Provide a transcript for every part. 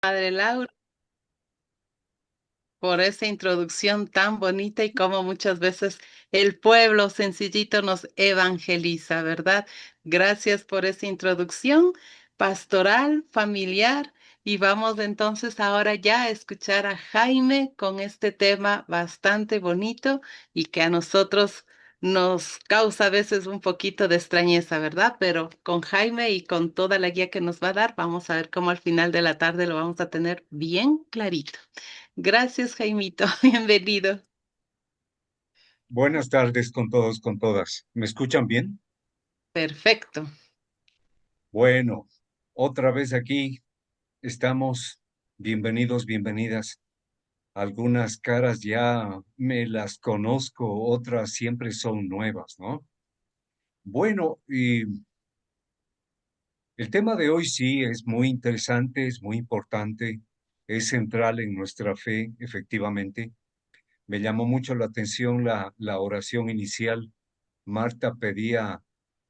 Padre Laura, por esa introducción tan bonita y como muchas veces el pueblo sencillito nos evangeliza, ¿verdad? Gracias por esa introducción pastoral, familiar. Y vamos entonces ahora ya a escuchar a Jaime con este tema bastante bonito y que a nosotros nos causa a veces un poquito de extrañeza, ¿verdad? Pero con Jaime y con toda la guía que nos va a dar, vamos a ver cómo al final de la tarde lo vamos a tener bien clarito. Gracias, Jaimito. Bienvenido. Buenas tardes con todos, con todas. ¿Me escuchan bien? Perfecto. Bueno, otra vez aquí estamos. Bienvenidos, bienvenidas. Algunas caras ya me las conozco, otras siempre son nuevas, ¿no? Bueno, y el tema de hoy sí es muy interesante, es muy importante, es central en nuestra fe, efectivamente. Me llamó mucho la atención la oración inicial. Marta pedía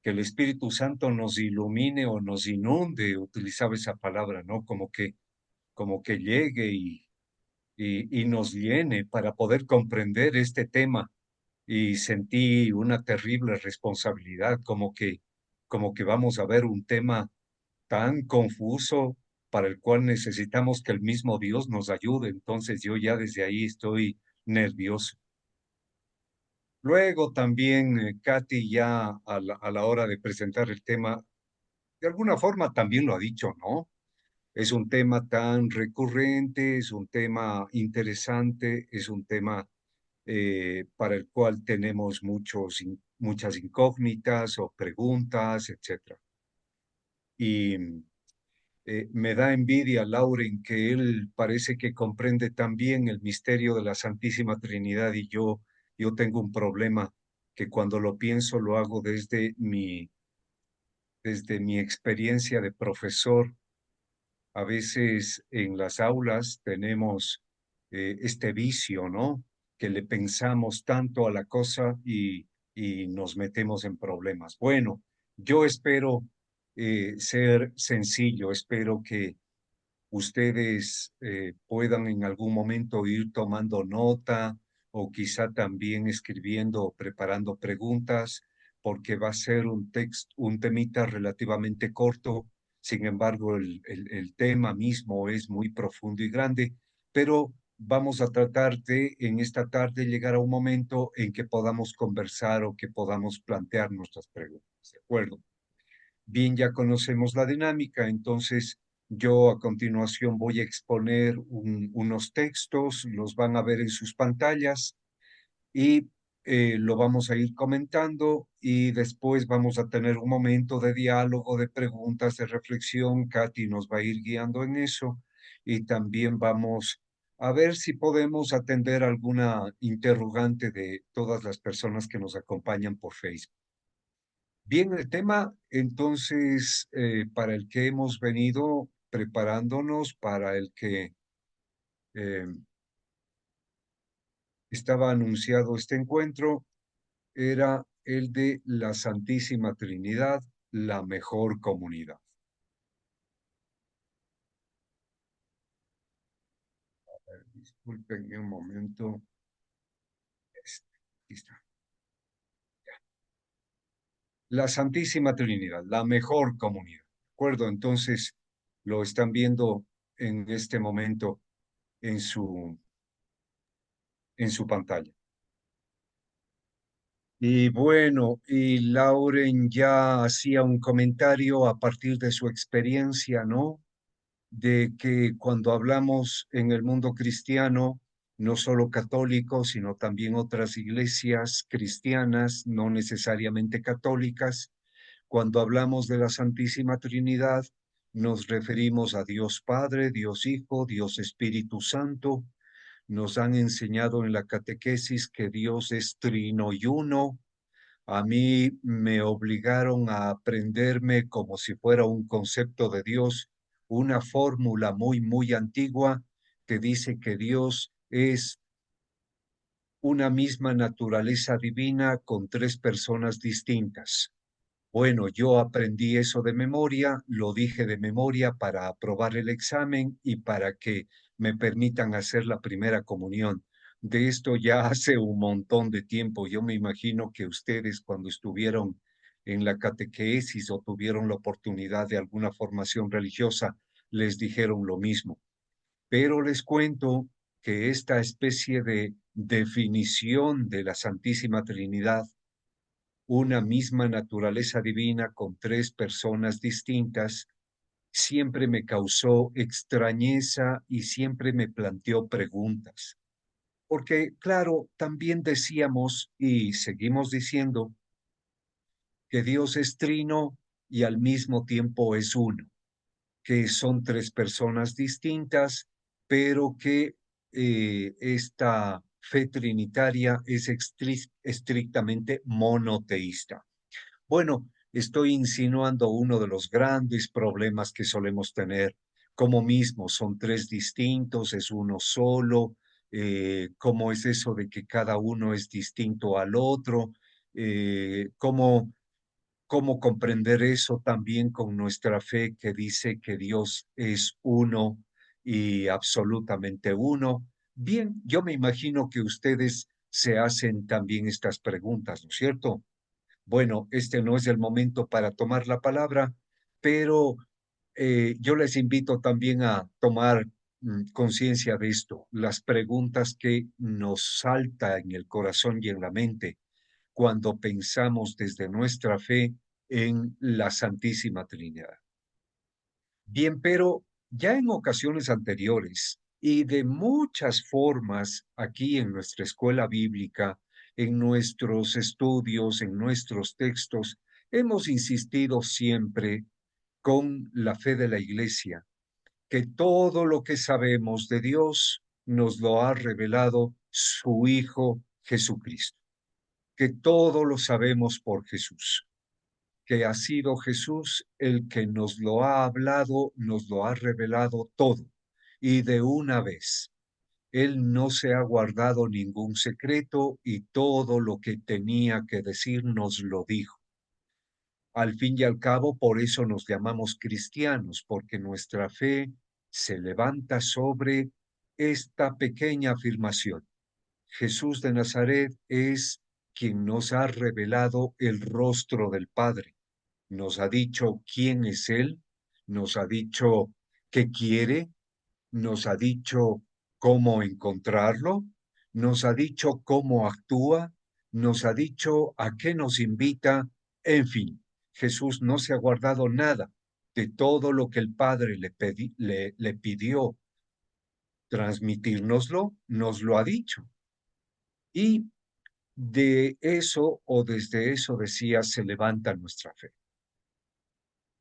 que el Espíritu Santo nos ilumine o nos inunde, utilizaba esa palabra, ¿no? Como que llegue y nos llene para poder comprender este tema. Y sentí una terrible responsabilidad, como que vamos a ver un tema tan confuso para el cual necesitamos que el mismo Dios nos ayude. Entonces yo ya desde ahí estoy nervioso. Luego también, Katy, ya a la hora de presentar el tema, de alguna forma también lo ha dicho, ¿no? Es un tema tan recurrente, es un tema interesante, es un tema para el cual tenemos muchas incógnitas o preguntas, etcétera. Y me da envidia, Lauren, que él parece que comprende también el misterio de la Santísima Trinidad y yo tengo un problema que cuando lo pienso lo hago desde mi experiencia de profesor. A veces en las aulas tenemos este vicio, ¿no? Que le pensamos tanto a la cosa y nos metemos en problemas. Bueno, yo espero ser sencillo, espero que ustedes puedan en algún momento ir tomando nota o quizá también escribiendo o preparando preguntas, porque va a ser un temita relativamente corto. Sin embargo, el tema mismo es muy profundo y grande, pero vamos a tratar de en esta tarde llegar a un momento en que podamos conversar o que podamos plantear nuestras preguntas. ¿De acuerdo? Bien, ya conocemos la dinámica, entonces yo a continuación voy a exponer unos textos, los van a ver en sus pantallas y lo vamos a ir comentando y después vamos a tener un momento de diálogo, de preguntas, de reflexión. Katy nos va a ir guiando en eso y también vamos a ver si podemos atender alguna interrogante de todas las personas que nos acompañan por Facebook. Bien, el tema entonces para el que hemos venido preparándonos, para el que eh, estaba anunciado este encuentro, era el de la Santísima Trinidad, la mejor comunidad. Disculpenme un momento. Aquí está. La Santísima Trinidad, la mejor comunidad. ¿De acuerdo? Entonces lo están viendo en este momento en en su pantalla. Y bueno, y Lauren ya hacía un comentario a partir de su experiencia, ¿no? De que cuando hablamos en el mundo cristiano, no solo católicos, sino también otras iglesias cristianas, no necesariamente católicas, cuando hablamos de la Santísima Trinidad, nos referimos a Dios Padre, Dios Hijo, Dios Espíritu Santo. Nos han enseñado en la catequesis que Dios es trino y uno. A mí me obligaron a aprenderme como si fuera un concepto de Dios, una fórmula muy antigua que dice que Dios es una misma naturaleza divina con tres personas distintas. Bueno, yo aprendí eso de memoria, lo dije de memoria para aprobar el examen y para que me permitan hacer la primera comunión. De esto ya hace un montón de tiempo. Yo me imagino que ustedes cuando estuvieron en la catequesis o tuvieron la oportunidad de alguna formación religiosa, les dijeron lo mismo. Pero les cuento que esta especie de definición de la Santísima Trinidad, una misma naturaleza divina con tres personas distintas, siempre me causó extrañeza y siempre me planteó preguntas. Porque, claro, también decíamos y seguimos diciendo que Dios es trino y al mismo tiempo es uno, que son tres personas distintas, pero que esta fe trinitaria es estrictamente monoteísta. Bueno, estoy insinuando uno de los grandes problemas que solemos tener. Como mismo, son tres distintos, es uno solo. ¿Cómo es eso de que cada uno es distinto al otro? ¿Cómo comprender eso también con nuestra fe que dice que Dios es uno y absolutamente uno? Bien, yo me imagino que ustedes se hacen también estas preguntas, ¿no es cierto? Bueno, este no es el momento para tomar la palabra, pero yo les invito también a tomar conciencia de esto, las preguntas que nos salta en el corazón y en la mente cuando pensamos desde nuestra fe en la Santísima Trinidad. Bien, pero ya en ocasiones anteriores y de muchas formas aquí en nuestra escuela bíblica, en nuestros estudios, en nuestros textos, hemos insistido siempre con la fe de la Iglesia, que todo lo que sabemos de Dios nos lo ha revelado su Hijo Jesucristo, que todo lo sabemos por Jesús, que ha sido Jesús el que nos lo ha hablado, nos lo ha revelado todo. Y de una vez, Él no se ha guardado ningún secreto y todo lo que tenía que decir nos lo dijo. Al fin y al cabo, por eso nos llamamos cristianos, porque nuestra fe se levanta sobre esta pequeña afirmación. Jesús de Nazaret es quien nos ha revelado el rostro del Padre, nos ha dicho quién es Él, nos ha dicho qué quiere, nos ha dicho cómo encontrarlo, nos ha dicho cómo actúa, nos ha dicho a qué nos invita, en fin, Jesús no se ha guardado nada de todo lo que el Padre le pidió transmitírnoslo, nos lo ha dicho. Y de eso o desde eso decía se levanta nuestra fe.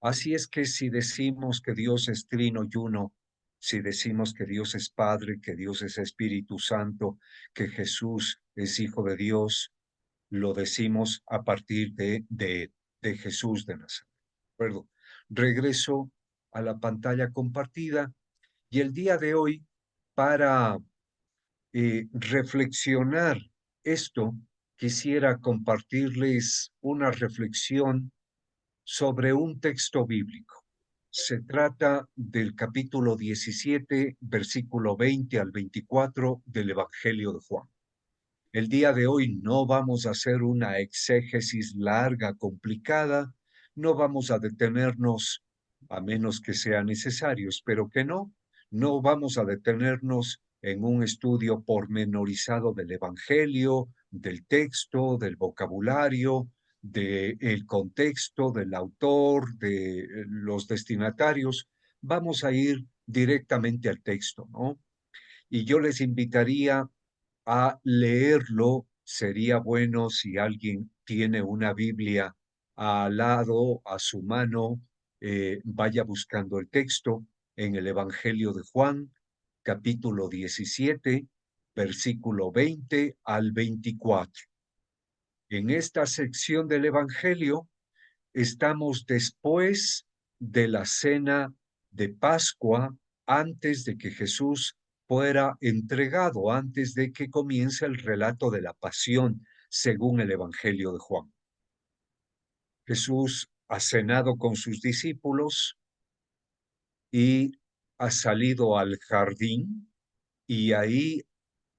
Así es que si decimos que Dios es trino y uno, si decimos que Dios es Padre, que Dios es Espíritu Santo, que Jesús es Hijo de Dios, lo decimos a partir de Jesús de Nazaret. ¿De acuerdo? Regreso a la pantalla compartida y el día de hoy, para reflexionar esto, quisiera compartirles una reflexión sobre un texto bíblico. Se trata del capítulo 17, versículo 20 al 24 del Evangelio de Juan. El día de hoy no vamos a hacer una exégesis larga, complicada, no vamos a detenernos, a menos que sea necesario, espero que no, no vamos a detenernos en un estudio pormenorizado del Evangelio, del texto, del vocabulario, del contexto, del autor, de los destinatarios. Vamos a ir directamente al texto, ¿no? Y yo les invitaría a leerlo. Sería bueno si alguien tiene una Biblia al lado, a su mano, vaya buscando el texto en el Evangelio de Juan, capítulo 17, versículo 20 al 24. En esta sección del Evangelio estamos después de la cena de Pascua, antes de que Jesús fuera entregado, antes de que comience el relato de la pasión según el Evangelio de Juan. Jesús ha cenado con sus discípulos y ha salido al jardín y ahí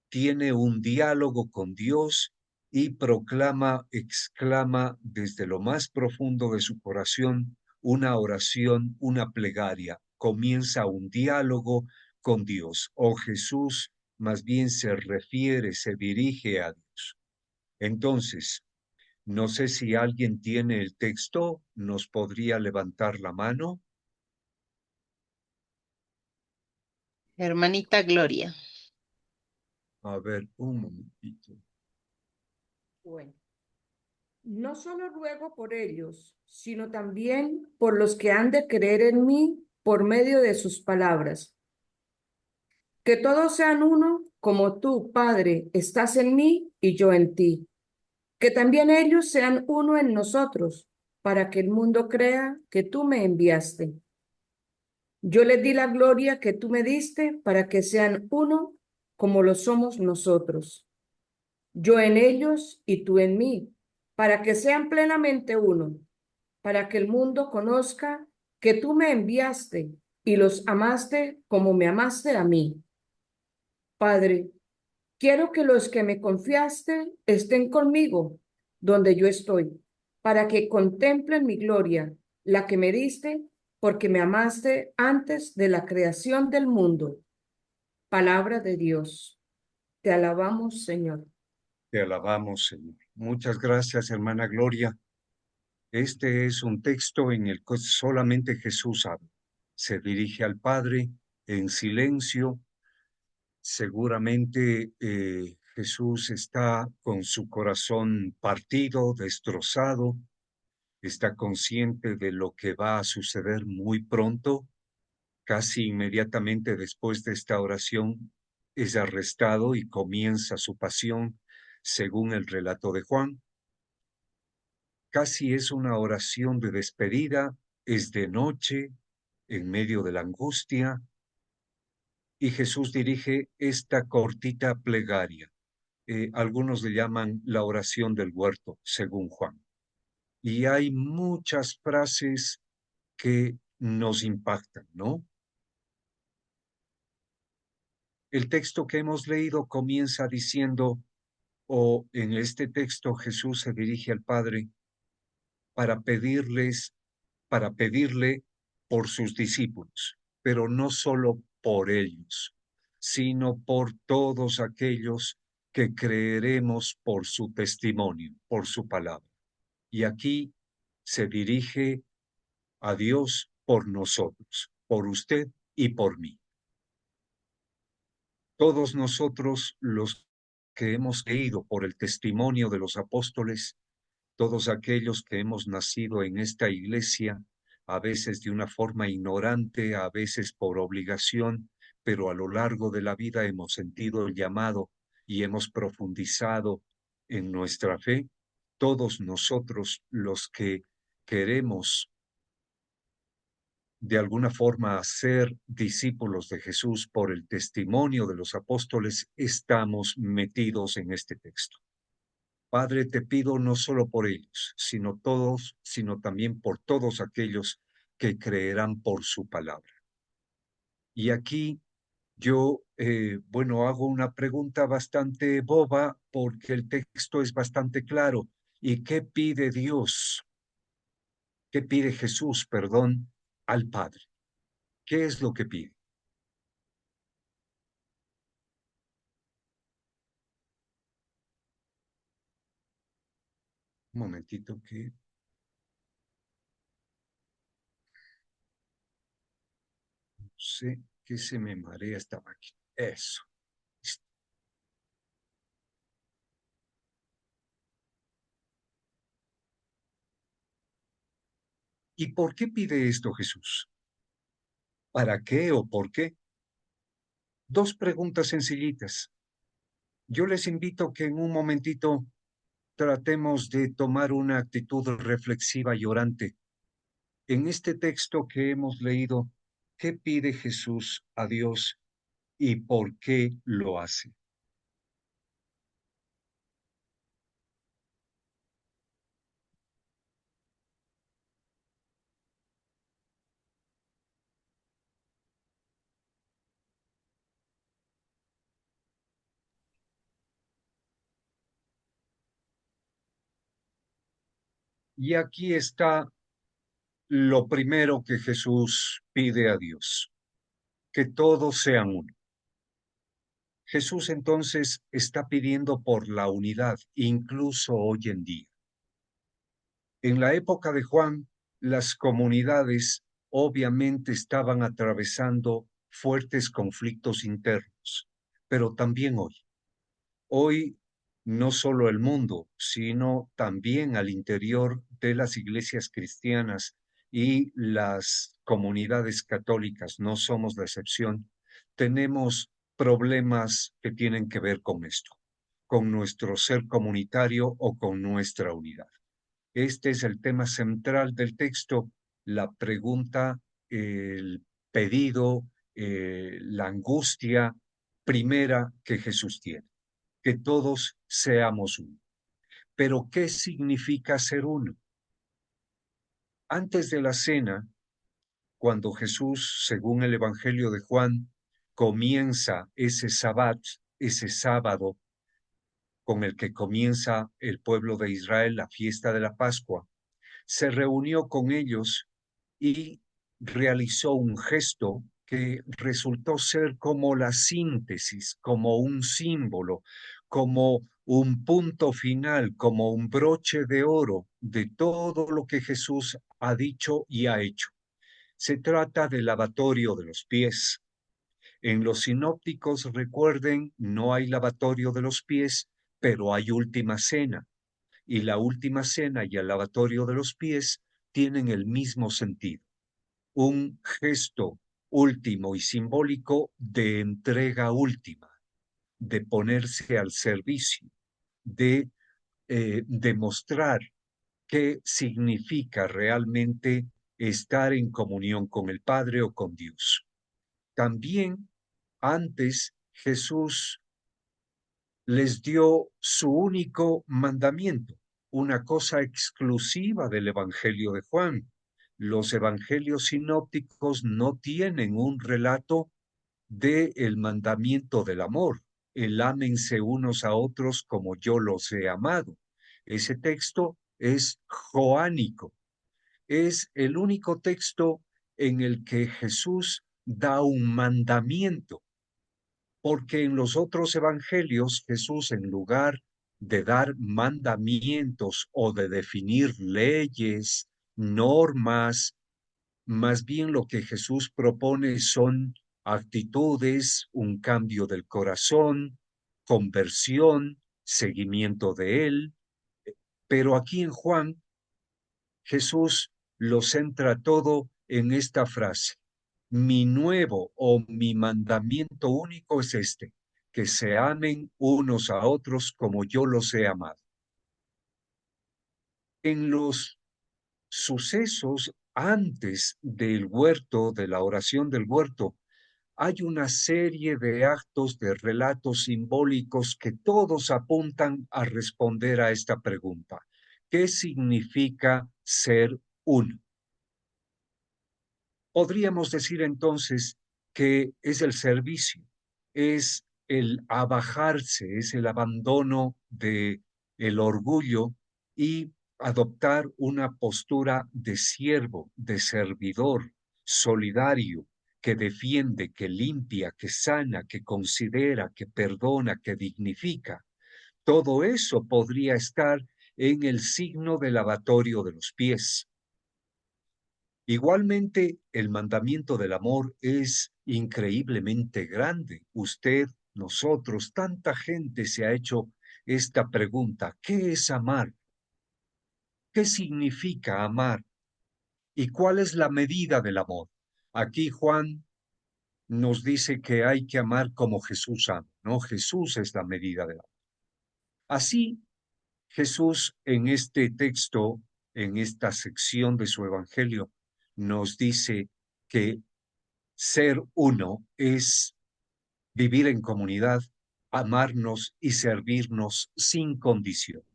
tiene un diálogo con Dios y proclama, exclama desde lo más profundo de su corazón una oración, una plegaria. Comienza un diálogo con Dios. O Jesús más bien se refiere, se dirige a Dios. Entonces, no sé si alguien tiene el texto, nos podría levantar la mano. Hermanita Gloria. A ver, un momentito. Bueno, no solo ruego por ellos, sino también por los que han de creer en mí por medio de sus palabras. Que todos sean uno, como tú, Padre, estás en mí y yo en ti. Que también ellos sean uno en nosotros, para que el mundo crea que tú me enviaste. Yo les di la gloria que tú me diste para que sean uno como lo somos nosotros. Yo en ellos y tú en mí, para que sean plenamente uno, para que el mundo conozca que tú me enviaste y los amaste como me amaste a mí. Padre, quiero que los que me confiaste estén conmigo donde yo estoy, para que contemplen mi gloria, la que me diste, porque me amaste antes de la creación del mundo. Palabra de Dios. Te alabamos, Señor. Te alabamos, Señor. Muchas gracias, hermana Gloria. Este es un texto en el que solamente Jesús habla. Se dirige al Padre en silencio. Seguramente Jesús está con su corazón partido, destrozado, está consciente de lo que va a suceder muy pronto. Casi inmediatamente después de esta oración es arrestado y comienza su pasión, según el relato de Juan. Casi es una oración de despedida, es de noche, en medio de la angustia, y Jesús dirige esta cortita plegaria. Algunos le llaman la oración del huerto, según Juan. Y hay muchas frases que nos impactan, ¿no? El texto que hemos leído comienza diciendo, o en este texto Jesús se dirige al Padre para pedirles, para pedirle por sus discípulos, pero no solo por ellos, sino por todos aquellos que creeremos por su testimonio, por su palabra. Y aquí se dirige a Dios por nosotros, por usted y por mí. Todos nosotros los que hemos leído por el testimonio de los apóstoles, todos aquellos que hemos nacido en esta iglesia, a veces de una forma ignorante, a veces por obligación, pero a lo largo de la vida hemos sentido el llamado y hemos profundizado en nuestra fe, todos nosotros los que queremos de alguna forma ser discípulos de Jesús por el testimonio de los apóstoles, estamos metidos en este texto. Padre, te pido no solo por ellos, sino también por todos aquellos que creerán por su palabra. Y aquí yo, hago una pregunta bastante boba porque el texto es bastante claro. ¿Y qué pide Dios? ¿Qué pide Jesús, perdón, al Padre? ¿Qué es lo que pide? Un momentito que no sé qué se me marea esta máquina. Eso. ¿Y por qué pide esto Jesús? ¿Para qué o por qué? Dos preguntas sencillitas. Yo les invito que en un momentito tratemos de tomar una actitud reflexiva y orante. En este texto que hemos leído, ¿qué pide Jesús a Dios y por qué lo hace? Y aquí está lo primero que Jesús pide a Dios, que todos sean uno. Jesús entonces está pidiendo por la unidad, incluso hoy en día. En la época de Juan, las comunidades obviamente estaban atravesando fuertes conflictos internos, pero también hoy. Hoy no solo el mundo, sino también al interior de las iglesias cristianas y las comunidades católicas, no somos la excepción, tenemos problemas que tienen que ver con esto, con nuestro ser comunitario o con nuestra unidad. Este es el tema central del texto, la pregunta, el pedido, la angustia primera que Jesús tiene, que todos seamos uno. Pero, ¿qué significa ser uno? Antes de la cena, cuando Jesús, según el Evangelio de Juan, comienza ese sabbat, ese sábado con el que comienza el pueblo de Israel la fiesta de la Pascua, se reunió con ellos y realizó un gesto que resultó ser como la síntesis, como un símbolo, como un punto final, como un broche de oro de todo lo que Jesús ha dicho y ha hecho. Se trata del lavatorio de los pies. En los sinópticos, recuerden, no hay lavatorio de los pies, pero hay última cena. Y la última cena y el lavatorio de los pies tienen el mismo sentido. Un gesto último y simbólico de entrega última, de ponerse al servicio, de demostrar qué significa realmente estar en comunión con el Padre o con Dios. También antes Jesús les dio su único mandamiento, una cosa exclusiva del Evangelio de Juan. Los evangelios sinópticos no tienen un relato del mandamiento del amor, el ámense unos a otros como yo los he amado. Ese texto es joánico, es el único texto en el que Jesús da un mandamiento, porque en los otros evangelios Jesús, en lugar de dar mandamientos o de definir leyes, normas, más bien lo que Jesús propone son actitudes, un cambio del corazón, conversión, seguimiento de Él. Pero aquí en Juan, Jesús lo centra todo en esta frase. Mi nuevo o mi mandamiento único es este, que se amen unos a otros como yo los he amado. En los sucesos antes del huerto, de la oración del huerto, hay una serie de actos, de relatos simbólicos que todos apuntan a responder a esta pregunta. ¿Qué significa ser uno? Podríamos decir entonces que es el servicio, es el abajarse, es el abandono de el orgullo y adoptar una postura de siervo, de servidor, solidario, que defiende, que limpia, que sana, que considera, que perdona, que dignifica. Todo eso podría estar en el signo del lavatorio de los pies. Igualmente, el mandamiento del amor es increíblemente grande. Usted, nosotros, tanta gente se ha hecho esta pregunta: ¿qué es amar? ¿Qué significa amar? ¿Y cuál es la medida del amor? Aquí Juan nos dice que hay que amar como Jesús ama, ¿no? Jesús es la medida del amor. Así, Jesús en este texto, en esta sección de su evangelio, nos dice que ser uno es vivir en comunidad, amarnos y servirnos sin condiciones.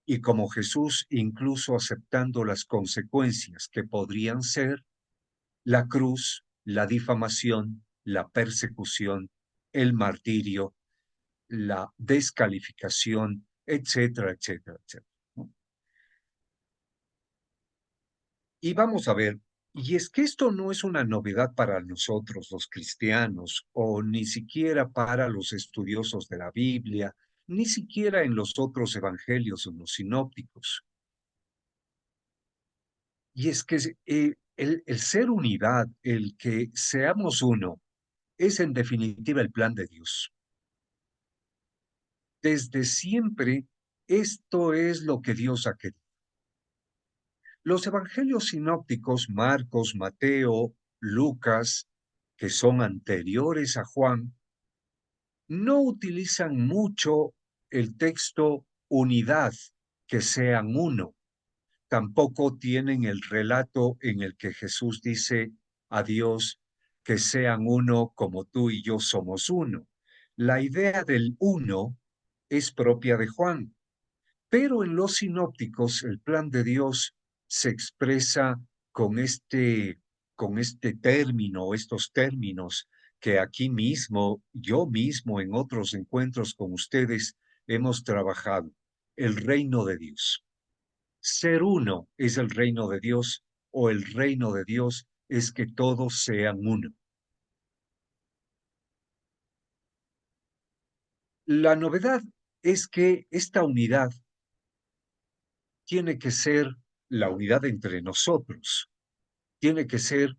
Y como Jesús, incluso aceptando las consecuencias que podrían ser la cruz, la difamación, la persecución, el martirio, la descalificación, etcétera, etcétera, etcétera, ¿no? Y vamos a ver, y es que esto no es una novedad para nosotros los cristianos, o ni siquiera para los estudiosos de la Biblia, ni siquiera en los otros evangelios o en los sinópticos. Y es que el ser unidad, el que seamos uno, es en definitiva el plan de Dios. Desde siempre, esto es lo que Dios ha querido. Los evangelios sinópticos, Marcos, Mateo, Lucas, que son anteriores a Juan, no utilizan mucho el texto unidad, que sean uno. Tampoco tienen el relato en el que Jesús dice a Dios que sean uno como tú y yo somos uno. La idea del uno es propia de Juan, pero en los sinópticos el plan de Dios se expresa con este término, estos términos que aquí mismo, yo mismo en otros encuentros con ustedes hemos trabajado, el reino de Dios. Ser uno es el reino de Dios o el reino de Dios es que todos sean uno. La novedad es que esta unidad tiene que ser la unidad entre nosotros, tiene que ser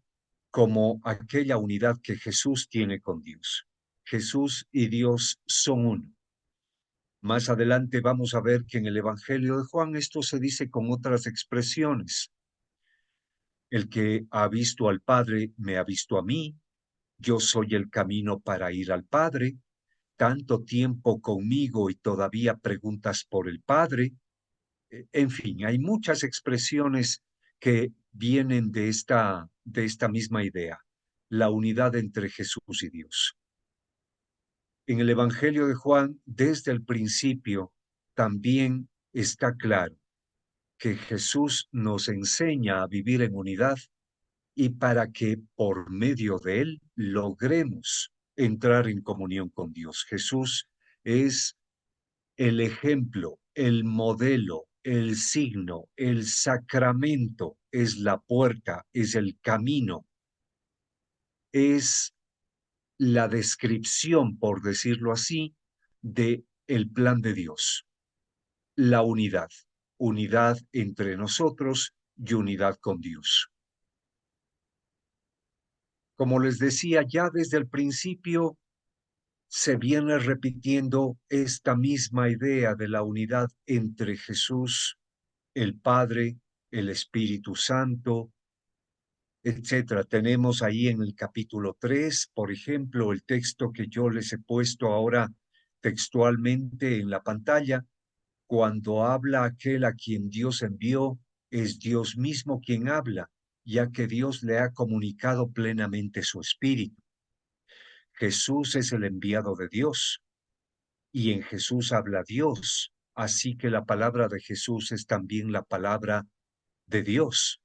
como aquella unidad que Jesús tiene con Dios. Jesús y Dios son uno. Más adelante vamos a ver que en el Evangelio de Juan esto se dice con otras expresiones. El que ha visto al Padre me ha visto a mí, yo soy el camino para ir al Padre, tanto tiempo conmigo y todavía preguntas por el Padre. En fin, hay muchas expresiones que vienen de esta misma idea, la unidad entre Jesús y Dios. En el Evangelio de Juan, desde el principio, también está claro que Jesús nos enseña a vivir en unidad y para que por medio de él logremos entrar en comunión con Dios. Jesús es el ejemplo, el modelo, el signo, el sacramento, es la puerta, es el camino, es la descripción, por decirlo así, de el plan de Dios, la unidad, unidad entre nosotros y unidad con Dios. Como les decía ya desde el principio, se viene repitiendo esta misma idea de la unidad entre Jesús, el Padre, el Espíritu Santo, etcétera. Tenemos ahí en el capítulo 3, por ejemplo, el texto que yo les he puesto ahora textualmente en la pantalla, cuando habla aquel a quien Dios envió, es Dios mismo quien habla, ya que Dios le ha comunicado plenamente su Espíritu. Jesús es el enviado de Dios y en Jesús habla Dios, así que la palabra de Jesús es también la palabra de Dios.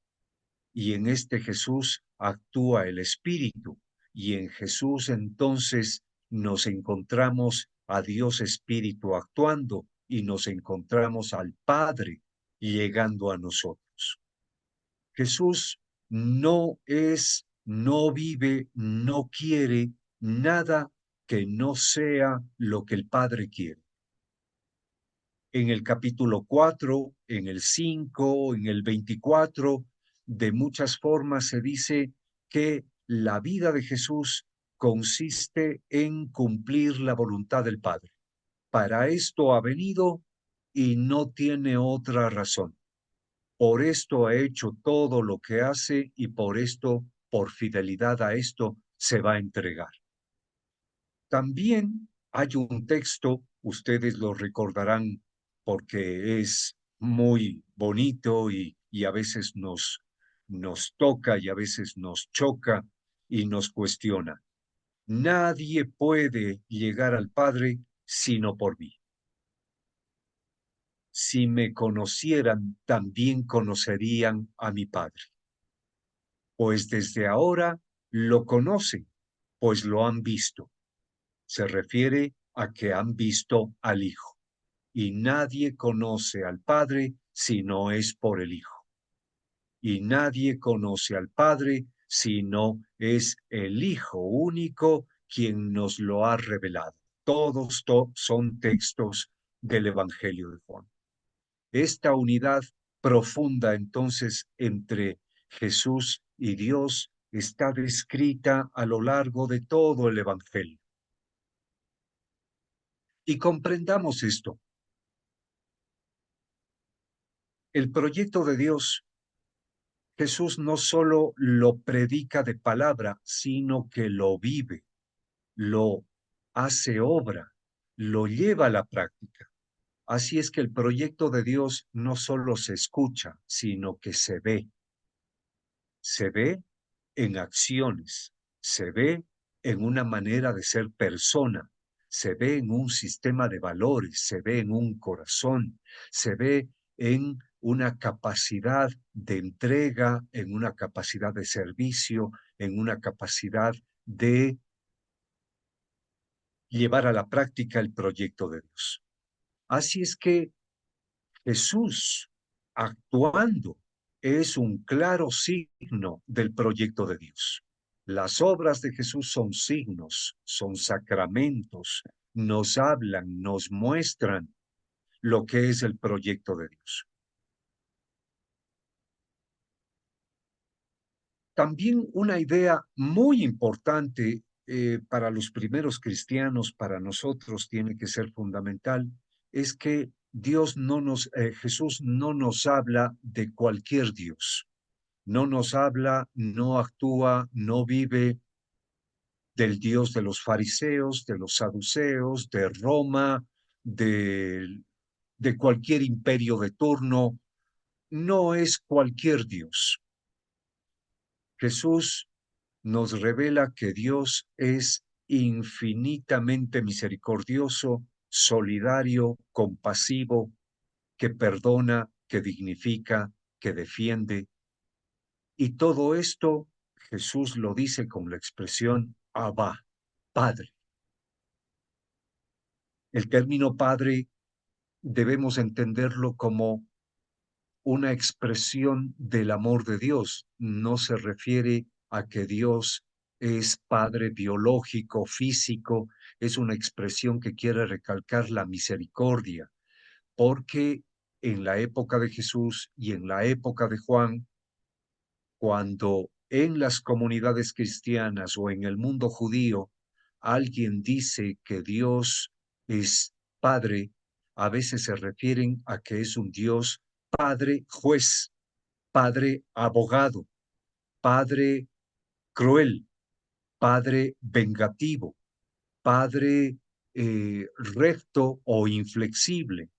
Y en este Jesús actúa el Espíritu, y en Jesús entonces nos encontramos a Dios Espíritu actuando y nos encontramos al Padre llegando a nosotros. Jesús no es, no vive, no quiere nada que no sea lo que el Padre quiere. En el capítulo 4, en el 5, en el 24, de muchas formas se dice que la vida de Jesús consiste en cumplir la voluntad del Padre. Para esto ha venido y no tiene otra razón. Por esto ha hecho todo lo que hace y por esto, por fidelidad a esto, se va a entregar. También hay un texto, ustedes lo recordarán porque es muy bonito y a veces nos toca y a veces nos choca y nos cuestiona. Nadie puede llegar al Padre sino por mí. Si me conocieran, también conocerían a mi Padre. Pues desde ahora lo conocen, pues lo han visto. Se refiere a que han visto al Hijo. Y nadie conoce al Padre si no es por el Hijo. y nadie conoce al Padre sino es el Hijo único quien nos lo ha revelado. Todos son textos del Evangelio de Juan. Esta unidad profunda entonces entre Jesús y Dios está descrita a lo largo de todo el Evangelio. Y comprendamos esto. El proyecto de Dios, Jesús no solo lo predica de palabra, sino que lo vive, lo hace obra, lo lleva a la práctica. Así es que el proyecto de Dios no solo se escucha, sino que se ve. Se ve en acciones, se ve en una manera de ser persona, se ve en un sistema de valores, se ve en un corazón, se ve en una capacidad de entrega, en una capacidad de servicio, en una capacidad de llevar a la práctica el proyecto de Dios. Así es que Jesús actuando es un claro signo del proyecto de Dios. Las obras de Jesús son signos, son sacramentos, nos hablan, nos muestran lo que es el proyecto de Dios. También una idea muy importante para los primeros cristianos, para nosotros tiene que ser fundamental, es que Jesús no nos habla de cualquier Dios. No nos habla, no actúa, no vive del Dios de los fariseos, de los saduceos, de Roma, de cualquier imperio de turno. No es cualquier Dios. Jesús nos revela que Dios es infinitamente misericordioso, solidario, compasivo, que perdona, que dignifica, que defiende. Y todo esto Jesús lo dice con la expresión Abba, Padre. El término Padre debemos entenderlo como una expresión del amor de Dios. No se refiere a que Dios es padre biológico, físico, es una expresión que quiere recalcar la misericordia, porque en la época de Jesús y en la época de Juan, cuando en las comunidades cristianas o en el mundo judío alguien dice que Dios es Padre, a veces se refieren a que es un Dios Padre juez, Padre abogado, Padre cruel, Padre vengativo, Padre recto o inflexible.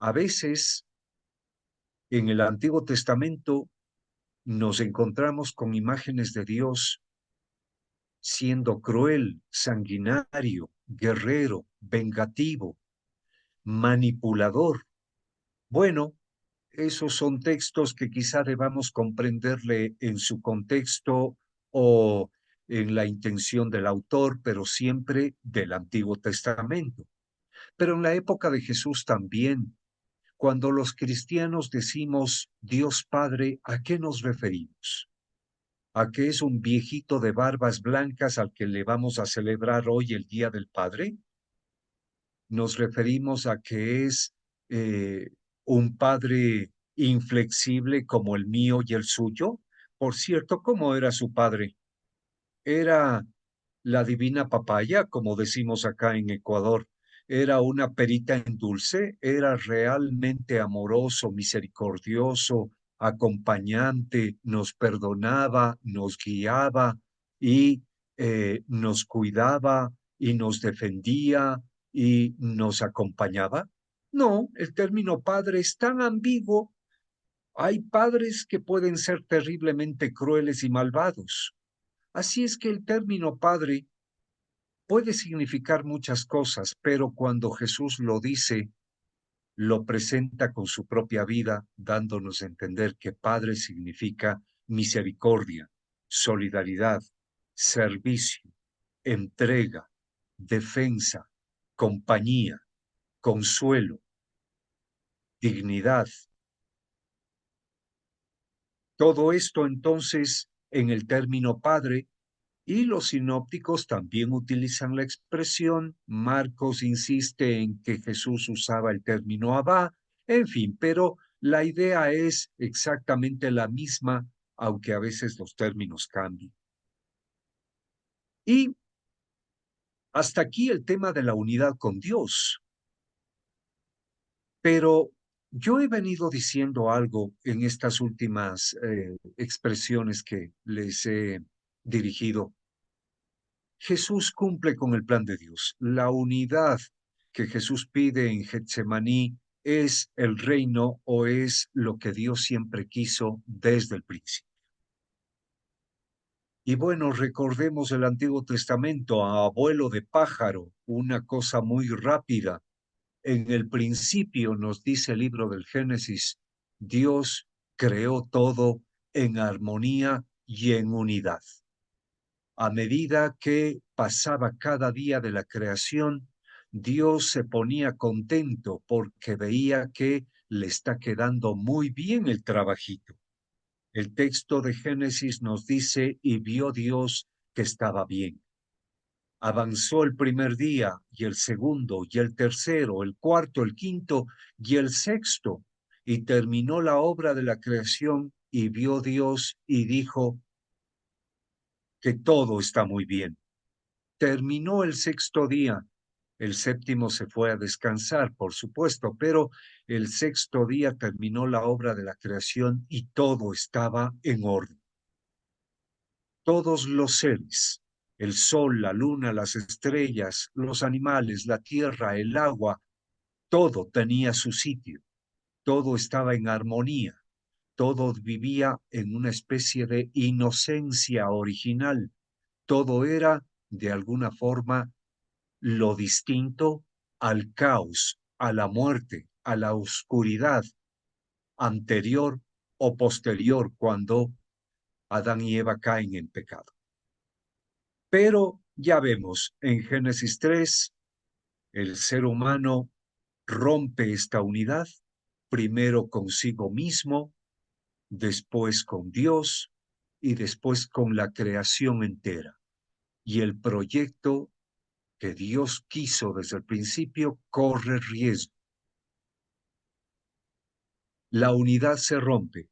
A veces en el Antiguo Testamento nos encontramos con imágenes de Dios siendo cruel, sanguinario, guerrero, vengativo, manipulador. Bueno, esos son textos que quizá debamos comprenderle en su contexto o en la intención del autor, pero siempre del Antiguo Testamento. Pero en la época de Jesús también, cuando los cristianos decimos Dios Padre, ¿a qué nos referimos? ¿A que es un viejito de barbas blancas al que le vamos a celebrar hoy el Día del Padre? ¿Nos referimos a que es un padre inflexible como el mío y el suyo? Por cierto, ¿cómo era su padre? Era la divina papaya, como decimos acá en Ecuador. Era una perita en dulce, era realmente amoroso, misericordioso, acompañante, nos perdonaba, nos guiaba y nos cuidaba y nos defendía y nos acompañaba. No, el término padre es tan ambiguo. Hay padres que pueden ser terriblemente crueles y malvados. Así es que el término padre puede significar muchas cosas, pero cuando Jesús lo dice, lo presenta con su propia vida, dándonos a entender que padre significa misericordia, solidaridad, servicio, entrega, defensa, compañía, consuelo, dignidad. Todo esto entonces en el término Padre, y los sinópticos también utilizan la expresión. Marcos insiste en que Jesús usaba el término Abba, en fin, pero la idea es exactamente la misma, aunque a veces los términos cambian. Y hasta aquí el tema de la unidad con Dios. Pero yo he venido diciendo algo en estas últimas expresiones que les he dirigido. Jesús cumple con el plan de Dios. La unidad que Jesús pide en Getsemaní es el reino o es lo que Dios siempre quiso desde el principio. Y bueno, recordemos el Antiguo Testamento a abuelo de pájaro, una cosa muy rápida. En el principio, nos dice el libro del Génesis, Dios creó todo en armonía y en unidad. A medida que pasaba cada día de la creación, Dios se ponía contento porque veía que le está quedando muy bien el trabajito. El texto de Génesis nos dice, y vio Dios que estaba bien. Avanzó el primer día, y el segundo, y el tercero, el cuarto, el quinto, y el sexto, y terminó la obra de la creación, y vio Dios y dijo que todo está muy bien. Terminó el sexto día. El séptimo se fue a descansar, por supuesto, pero el sexto día terminó la obra de la creación y todo estaba en orden. Todos los seres, el sol, la luna, las estrellas, los animales, la tierra, el agua, todo tenía su sitio, todo estaba en armonía, todo vivía en una especie de inocencia original, todo era, de alguna forma, lo distinto al caos, a la muerte, a la oscuridad anterior o posterior cuando Adán y Eva caen en pecado. Pero ya vemos, en Génesis 3, el ser humano rompe esta unidad, primero consigo mismo, después con Dios y después con la creación entera. Y el proyecto que Dios quiso desde el principio corre riesgo. La unidad se rompe.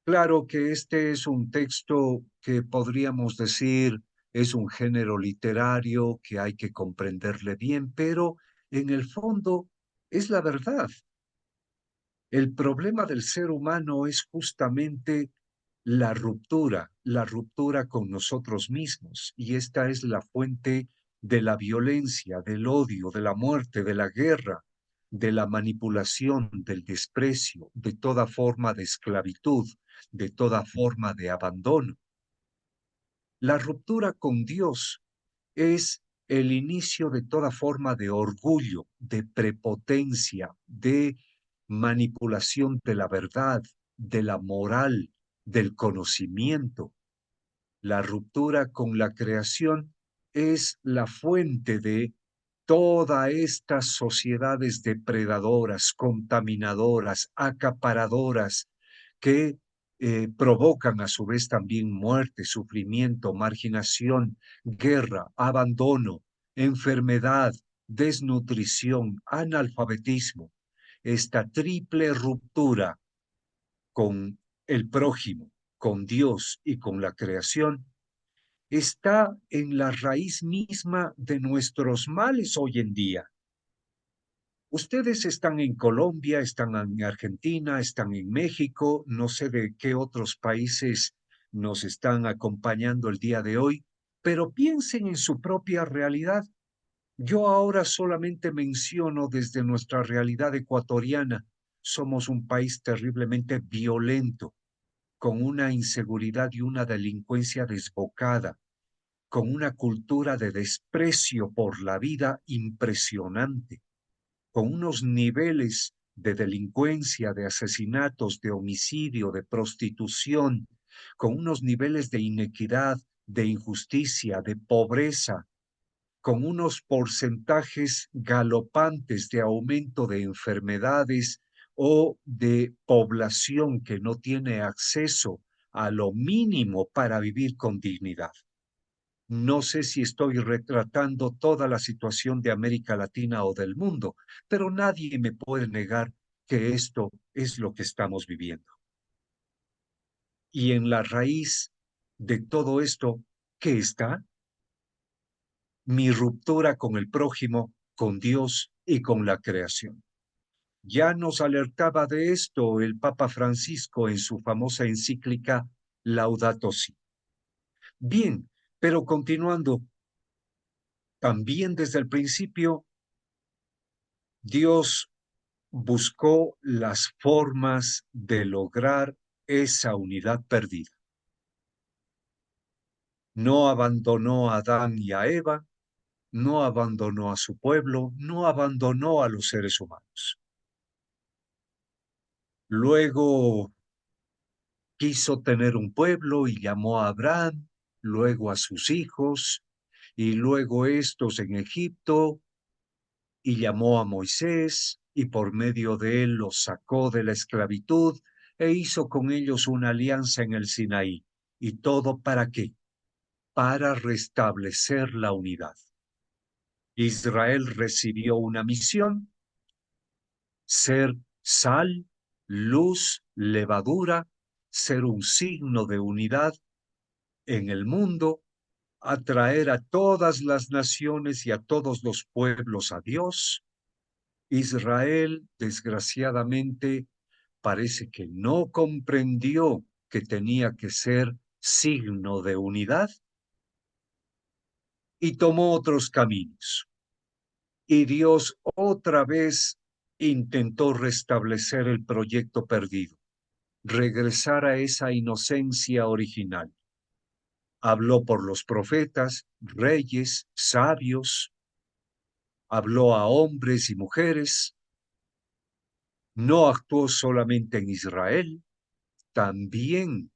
Claro que este es un texto que podríamos decir es un género literario que hay que comprenderle bien, pero en el fondo es la verdad. El problema del ser humano es justamente la ruptura con nosotros mismos, y esta es la fuente de la violencia, del odio, de la muerte, de la guerra, de la manipulación, del desprecio, de toda forma de esclavitud, de toda forma de abandono. La ruptura con Dios es el inicio de toda forma de orgullo, de prepotencia, de manipulación de la verdad, de la moral, del conocimiento. La ruptura con la creación es la fuente de todas estas sociedades depredadoras, contaminadoras, acaparadoras, que provocan a su vez también muerte, sufrimiento, marginación, guerra, abandono, enfermedad, desnutrición, analfabetismo. Esta triple ruptura con el prójimo, con Dios y con la creación está en la raíz misma de nuestros males hoy en día. Ustedes están en Colombia, están en Argentina, están en México, no sé de qué otros países nos están acompañando el día de hoy, pero piensen en su propia realidad. Yo ahora solamente menciono desde nuestra realidad ecuatoriana. Somos un país terriblemente violento, con una inseguridad y una delincuencia desbocada, con una cultura de desprecio por la vida impresionante, con unos niveles de delincuencia, de asesinatos, de homicidio, de prostitución, con unos niveles de inequidad, de injusticia, de pobreza, con unos porcentajes galopantes de aumento de enfermedades o de población que no tiene acceso a lo mínimo para vivir con dignidad. No sé si estoy retratando toda la situación de América Latina o del mundo, pero nadie me puede negar que esto es lo que estamos viviendo. Y en la raíz de todo esto, ¿qué está? Mi ruptura con el prójimo, con Dios y con la creación. Ya nos alertaba de esto el Papa Francisco en su famosa encíclica Laudato Si. Bien, pero continuando, también desde el principio, Dios buscó las formas de lograr esa unidad perdida. No abandonó a Adán y a Eva, no abandonó a su pueblo, no abandonó a los seres humanos. Luego quiso tener un pueblo y llamó a Abraham, luego a sus hijos, y luego estos en Egipto, y llamó a Moisés, y por medio de él los sacó de la esclavitud, e hizo con ellos una alianza en el Sinaí. ¿Y todo para qué? Para restablecer la unidad. Israel recibió una misión: ser sal, luz, levadura, ser un signo de unidad en el mundo, atraer a todas las naciones y a todos los pueblos a Dios. Israel, desgraciadamente, parece que no comprendió que tenía que ser signo de unidad y tomó otros caminos. Y Dios otra vez intentó restablecer el proyecto perdido, regresar a esa inocencia original. Habló por los profetas, reyes, sabios, habló a hombres y mujeres, no actuó solamente en Israel, también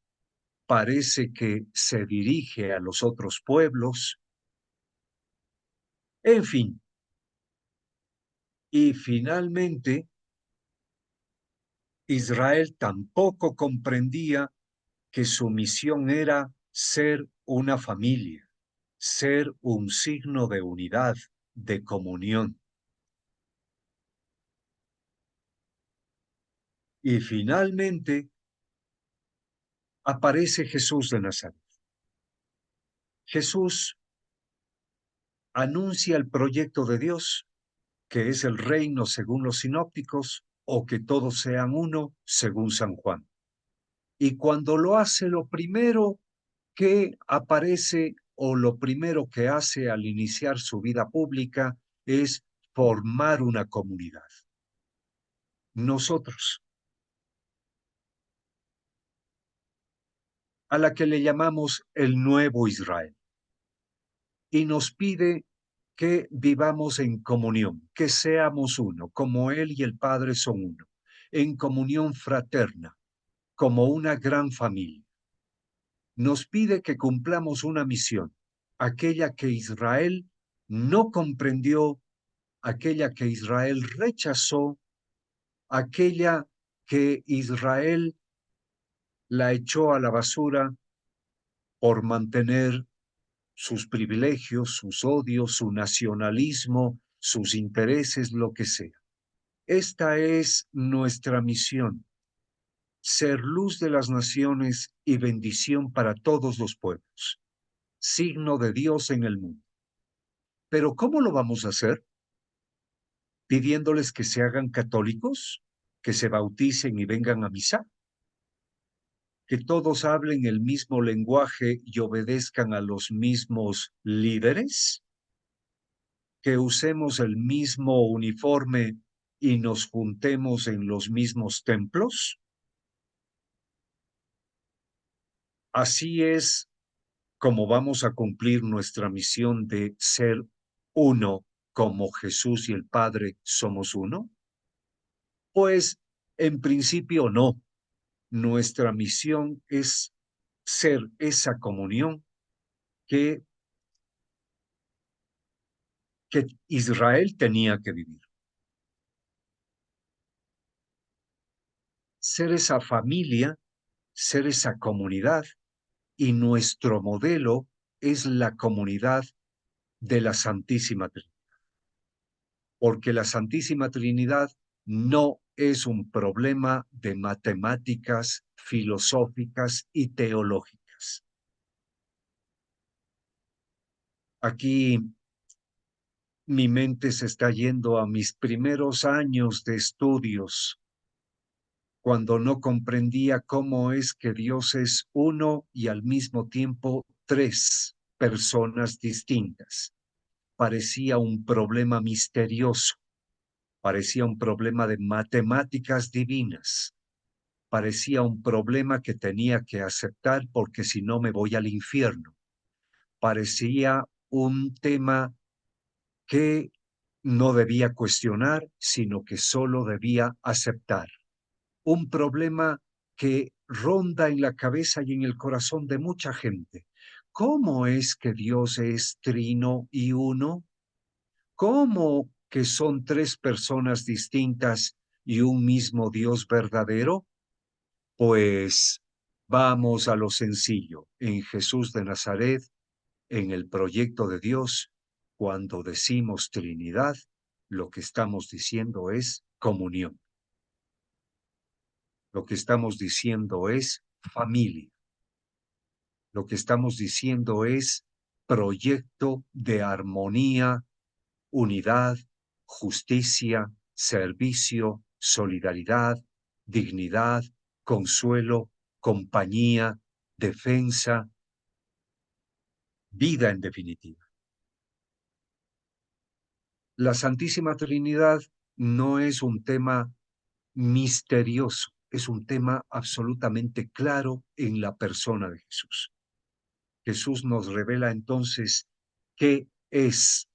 parece que se dirige a los otros pueblos, en fin. Y finalmente, Israel tampoco comprendía que su misión era ser una familia, ser un signo de unidad, de comunión. Y finalmente aparece Jesús de Nazaret. Jesús anuncia el proyecto de Dios, que es el reino según los sinópticos, o que todos sean uno según San Juan. Y cuando lo hace, lo primero que aparece o lo primero que hace al iniciar su vida pública es formar una comunidad. Nosotros, a la que le llamamos el Nuevo Israel, y nos pide que vivamos en comunión, que seamos uno, como Él y el Padre son uno, en comunión fraterna, como una gran familia. Nos pide que cumplamos una misión, aquella que Israel no comprendió, aquella que Israel rechazó, aquella que Israel la echó a la basura por mantener sus privilegios, sus odios, su nacionalismo, sus intereses, lo que sea. Esta es nuestra misión: ser luz de las naciones y bendición para todos los pueblos, signo de Dios en el mundo. Pero ¿cómo lo vamos a hacer? ¿Pidiéndoles que se hagan católicos, que se bauticen y vengan a misa? ¿Que todos hablen el mismo lenguaje y obedezcan a los mismos líderes? ¿Que usemos el mismo uniforme y nos juntemos en los mismos templos? Así es como vamos a cumplir nuestra misión de ser uno, como Jesús y el Padre somos uno. Pues en principio no. Nuestra misión es ser esa comunión que Israel tenía que vivir. ser esa familia, ser esa comunidad, y nuestro modelo es la comunidad de la Santísima Trinidad. Porque la Santísima Trinidad no es un problema de matemáticas filosóficas y teológicas. Aquí mi mente se está yendo a mis primeros años de estudios, cuando no comprendía cómo es que Dios es uno y al mismo tiempo tres personas distintas. Parecía un problema misterioso, parecía un problema de matemáticas divinas, parecía un problema que tenía que aceptar porque si no me voy al infierno. Parecía un tema que no debía cuestionar, sino que solo debía aceptar. Un problema que ronda en la cabeza y en el corazón de mucha gente. ¿Cómo es que Dios es trino y uno? ¿Cómo que son tres personas distintas y un mismo Dios verdadero? Pues vamos a lo sencillo. En Jesús de Nazaret, en el proyecto de Dios, cuando decimos Trinidad, lo que estamos diciendo es comunión. Lo que estamos diciendo es familia. Lo que estamos diciendo es proyecto de armonía, unidad, justicia, servicio, solidaridad, dignidad, consuelo, compañía, defensa, vida en definitiva. La Santísima Trinidad no es un tema misterioso, es un tema absolutamente claro en la persona de Jesús. Jesús nos revela entonces qué es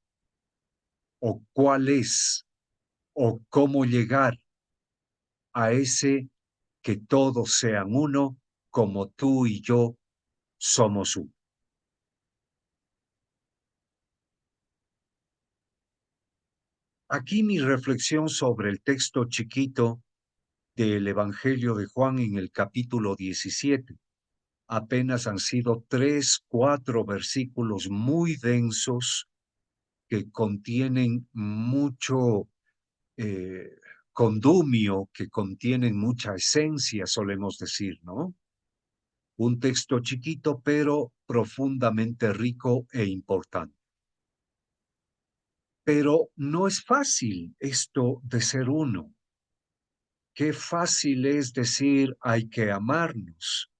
o cuál es o cómo llegar a ese que todos sean uno como tú y yo somos uno. Aquí mi reflexión sobre el texto chiquito del Evangelio de Juan en el capítulo 17. Apenas han sido 3, 4 versículos muy densos que contienen mucho condumio, que contienen mucha esencia, solemos decir, ¿no? Un texto chiquito, pero profundamente rico e importante. Pero no es fácil esto de ser uno. Qué fácil es decir hay que amarnos.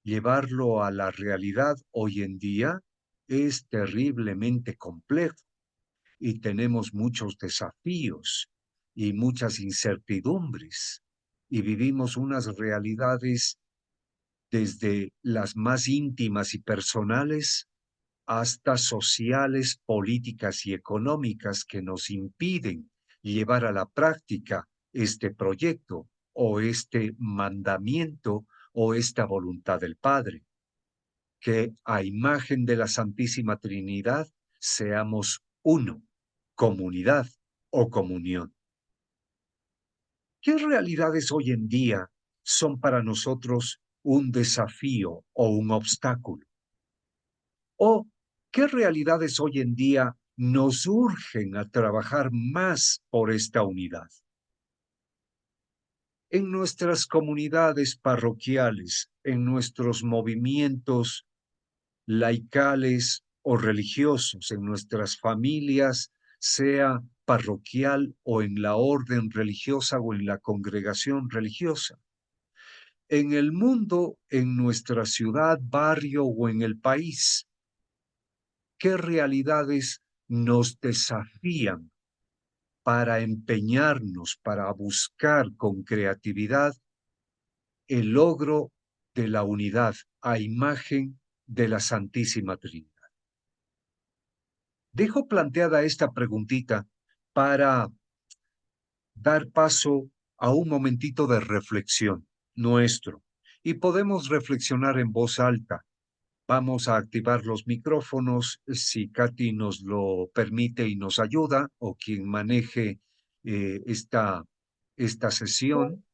Llevarlo a la realidad hoy en día es terriblemente complejo y tenemos muchos desafíos y muchas incertidumbres y vivimos unas realidades desde las más íntimas y personales hasta sociales, políticas y económicas que nos impiden llevar a la práctica este proyecto o este mandamiento o esta voluntad del Padre, que a imagen de la Santísima Trinidad seamos uno, comunidad o comunión. ¿Qué realidades hoy en día son para nosotros un desafío o un obstáculo? ¿O qué realidades hoy en día nos urgen a trabajar más por esta unidad? En nuestras comunidades parroquiales, en nuestros movimientos laicales o religiosos, en nuestras familias, sea parroquial o en la orden religiosa o en la congregación religiosa. En el mundo, en nuestra ciudad, barrio o en el país, ¿qué realidades nos desafían para empeñarnos, para buscar con creatividad el logro de la unidad a imagen de la Santísima Trinidad? Dejo planteada esta preguntita para dar paso a un momentito de reflexión nuestro y podemos reflexionar en voz alta. Vamos a activar los micrófonos si Katy nos lo permite y nos ayuda o quien maneje esta sesión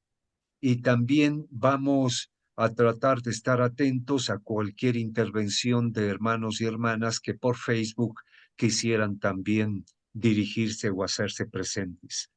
y también vamos a tratar de estar atentos a cualquier intervención de hermanos y hermanas que por Facebook quisieran también dirigirse o hacerse presentes.